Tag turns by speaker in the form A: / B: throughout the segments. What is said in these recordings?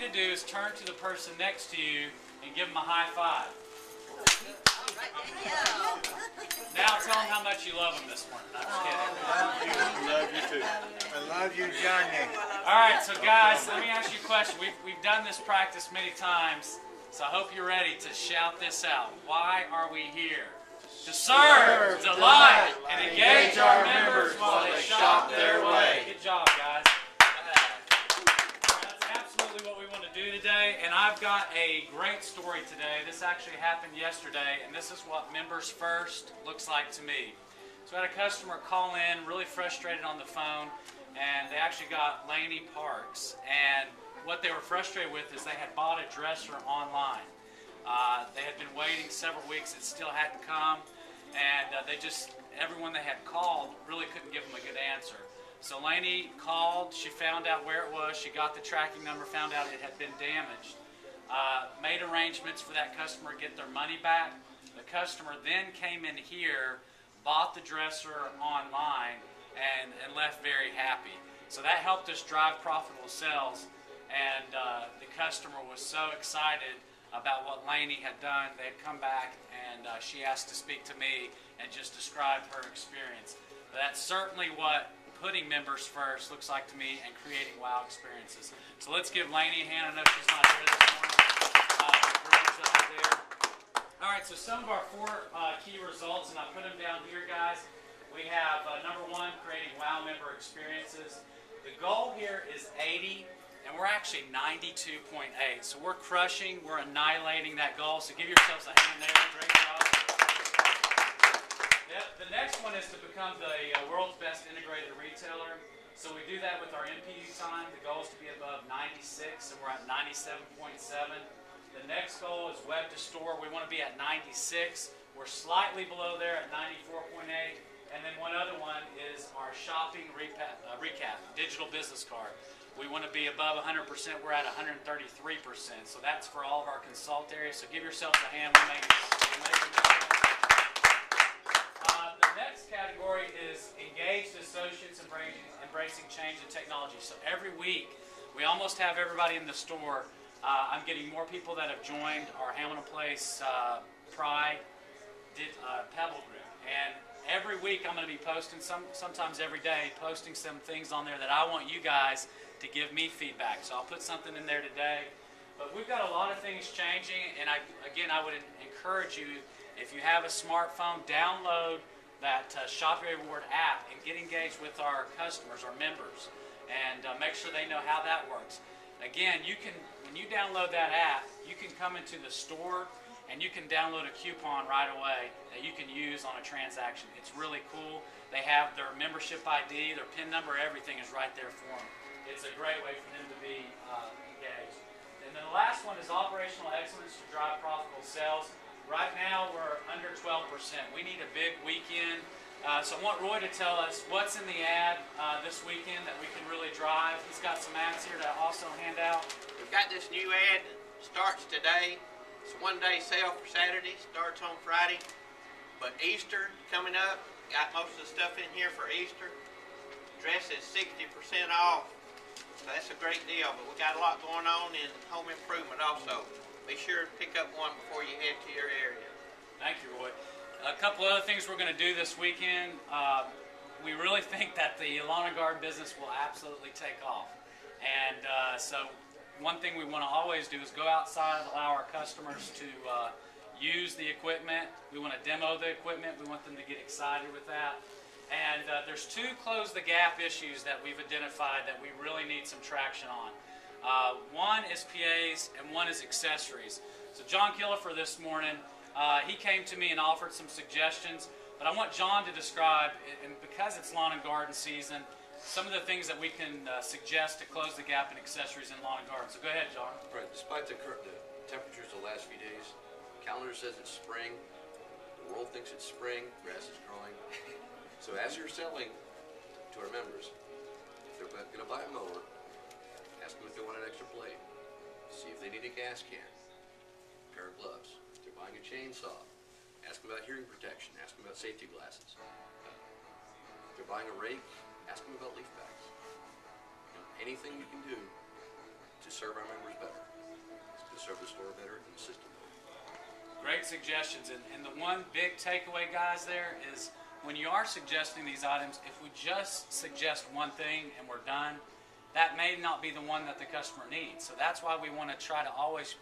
A: you to do is turn to the person next to you and give them a high five. Now tell them how much you love them this morning. I'm just kidding.
B: Love you too. I love you, Johnny.
A: All right, so guys, let me ask you a question. We've done this practice many times, so I hope you're ready to shout this out. Why are we here? To serve, delight, and engage our members while they shop their way. Good job, guys. That's absolutely what we want to do today, and I've got a great story today. This actually happened yesterday, and this is what Members First looks like to me. So I had a customer call in, really frustrated on the phone, and they actually got Laney Parks, and what they were frustrated with is they had bought a dresser online. They had been waiting several weeks, it still hadn't come, and everyone they had called really couldn't give them a good answer. So Laney called, she found out where it was, she got the tracking number, found out it had been damaged, made arrangements for that customer to get their money back. The customer then came in here, bought the dresser online, and left very happy. So that helped us drive profitable sales, and the customer was so excited about what Laney had done. They had come back, and she asked to speak to me and just describe her experience. But that's certainly what putting members first looks like to me and creating wow experiences. So let's give Laney a hand. I know she's not here this morning. Great job there. All right, so some of our four key results, and I put them down here, guys. We have number one, creating wow member experiences. The goal here is 80. And we're actually 92.8, so we're crushing, we're annihilating that goal, so give yourselves a hand there, great job. The next one is to become the world's best integrated retailer. So we do that with our MPU time. The goal is to be above 96, and we're at 97.7. The next goal is web to store. We want to be at 96. We're slightly below there at 94.8. And then one other one is our shopping recap, digital business card. We want to be above 100%. We're at 133%. So that's for all of our consult areas. So give yourselves a hand. We're making the next category is engaged associates embracing change and technology. So every week, we almost have everybody in the store. I'm getting more people that have joined our Hamilton Place Pride Pebble Group. And every week I'm going to be posting, sometimes every day, posting some things on there that I want you guys to give me feedback. So I'll put something in there today. But we've got a lot of things changing, and I would encourage you, if you have a smartphone, download that Shop Your Reward app and get engaged with our customers, our members, and make sure they know how that works. Again, when you download that app, you can come into the store and you can download a coupon right away that you can use on a transaction. It's really cool. They have their membership ID, their PIN number, everything is right there for them. It's a great way for them to be engaged. And then the last one is operational excellence to drive profitable sales. Right now we're under 12%. We need a big weekend. So I want Roy to tell us what's in the ad this weekend that we can really drive. He's got some ads here to also hand out.
C: We've got this new ad, starts today. It's a one-day sale for Saturday, starts on Friday. But Easter coming up, got most of the stuff in here for Easter. Dress is 60% off, so that's a great deal. But we got a lot going on in home improvement also. Be sure to pick up one before you head to your area.
A: Thank you, Roy. A couple other things we're going to do this weekend. We really think that the lawn and garden business will absolutely take off. And so one thing we want to always do is go outside, allow our customers to use the equipment. We want to demo the equipment. We want them to get excited with that. And there's two close the gap issues that we've identified that we really need some traction on. One is PAs and one is accessories. So John Killifer this morning, he came to me and offered some suggestions, but I want John to describe, and because it's lawn and garden season, some of the things that we can suggest to close the gap in accessories in lawn and garden. So go ahead, John.
D: Right. Despite the temperatures the last few days, calendar says it's spring. The world thinks it's spring. Grass is growing. So as you're selling to our members, if they're going to buy a mower, ask them if they want an extra blade. See if they need a gas can. A pair of gloves. If they're buying a chainsaw, ask them about hearing protection. Ask them about safety glasses. If they're buying a rake, ask them about leaf bags. You know, anything you can do to to serve our members better, to serve the store better and the system better.
A: Great suggestions. And the one big takeaway, guys, there is when you are suggesting these items, if we just suggest one thing and we're done, that may not be the one that the customer needs. So that's why we want to try to always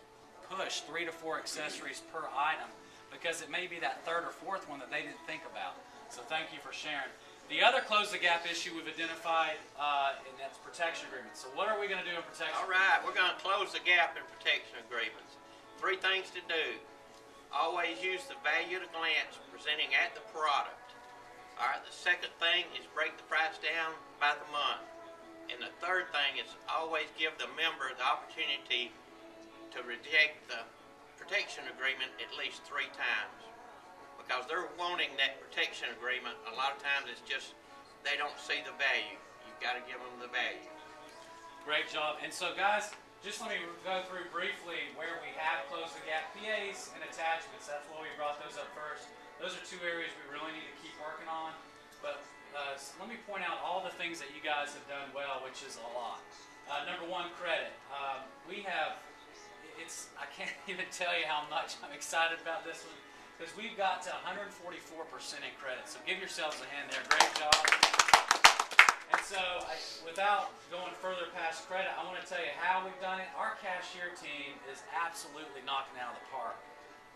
A: push 3 to 4 accessories per item, because it may be that third or fourth one that they didn't think about. So thank you for sharing. The other close the gap issue we've identified, and that's protection agreements. So what are we going to do in protection?
C: All right, we're going to close the gap in protection agreements. 3 things to do. Always use the value at a glance presenting at the product. All right, the second thing is break the price down by the month. And the third thing is always give the member the opportunity to reject the protection agreement at least 3 times. Because they're wanting that protection agreement. A lot of times it's just they don't see the value. You've got to give them the value.
A: Great job. And so, guys, just let me go through briefly where we have closed the gap. PAs and attachments, that's why we brought those up first. Those are 2 areas we really need to keep working on. But let me point out all the things that you guys have done well, which is a lot. Number 1, credit. We have, I can't even tell you how much I'm excited about this one, because we've got to 144% in credit. So give yourselves a hand there. Great job. And so, without going further past credit, I want to tell you how we've done it. Our cashier team is absolutely knocking it out of the park.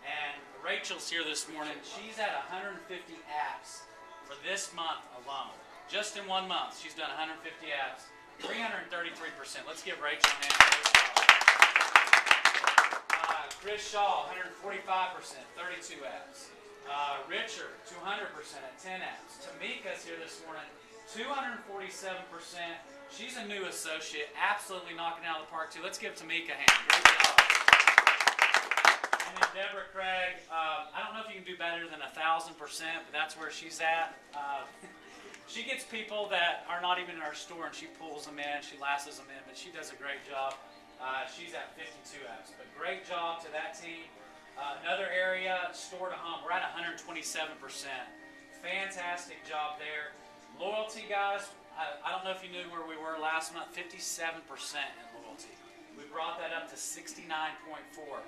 A: And Rachel's here this morning. She's at 150 apps for this month alone. Just in 1 month, she's done 150 apps. 333%. Let's give Rachel a hand. Chris Shaw, 145%, 32 apps. Richard, 200% at 10 apps. Tamika's here this morning, 247%. She's a new associate, absolutely knocking it out of the park too. Let's give Tamika a hand. Great job. And then Deborah Craig, I don't know if you can do better than 1,000%, but that's where she's at. She gets people that are not even in our store and she pulls them in, she lasses them in, but she does a great job. She's at 52 apps, but great job to that team. Another area, store to home, we're at 127%. Fantastic job there. Loyalty, guys, I don't know if you knew where we were last month, 57% in loyalty. We brought that up to 69.4.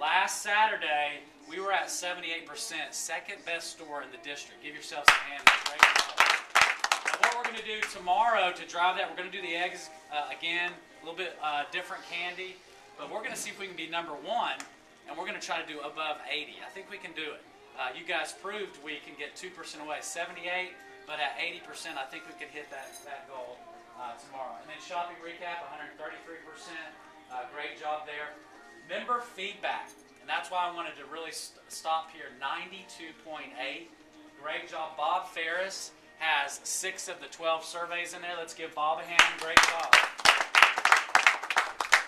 A: Last Saturday, we were at 78%, second best store in the district. Give yourselves a hand. Great job. Now, what we're going to do tomorrow to drive that, we're going to do the eggs again. A little bit different candy, but we're going to see if we can be number 1, and we're going to try to do above 80. I think we can do it. You guys proved we can get 2% away, 78, but at 80%, I think we could hit that goal tomorrow. And then shopping recap, 133%. Great job there. Member feedback, and that's why I wanted to really stop here. 92.8. Great job. Bob Ferris has 6 of the 12 surveys in there. Let's give Bob a hand. Great job.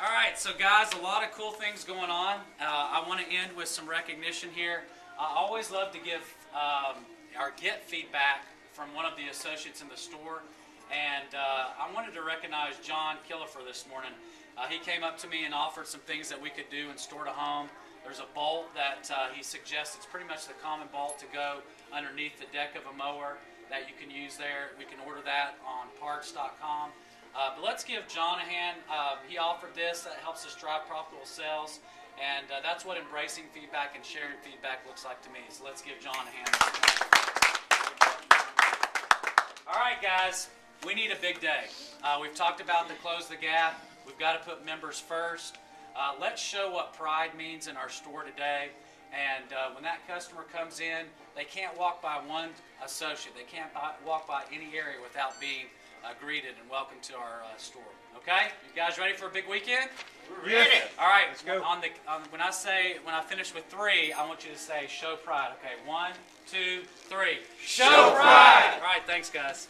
A: All right, so guys, a lot of cool things going on. I want to end with some recognition here. I always love to give or get feedback from one of the associates in the store, and I wanted to recognize John Killifer this morning. He came up to me and offered some things that we could do in store to home. There's a bolt that he suggests. It's pretty much the common bolt to go underneath the deck of a mower that you can use there. We can order that on parts.com. But let's give John a hand. He offered this. That helps us drive profitable sales. And that's what embracing feedback and sharing feedback looks like to me. So let's give John a hand. All right, guys. We need a big day. We've talked about the close the gap. We've got to put members first. Let's show what pride means in our store today. And when that customer comes in, they can't walk by one associate. They can't walk by any area without being greeted and welcome to our store. Okay? You guys ready for a big weekend?
C: We're ready.
A: All right.
B: Let's go.
A: When I finish with 3, I want you to say show pride. Okay, 1, 2, 3. Show pride. All right. Thanks, guys.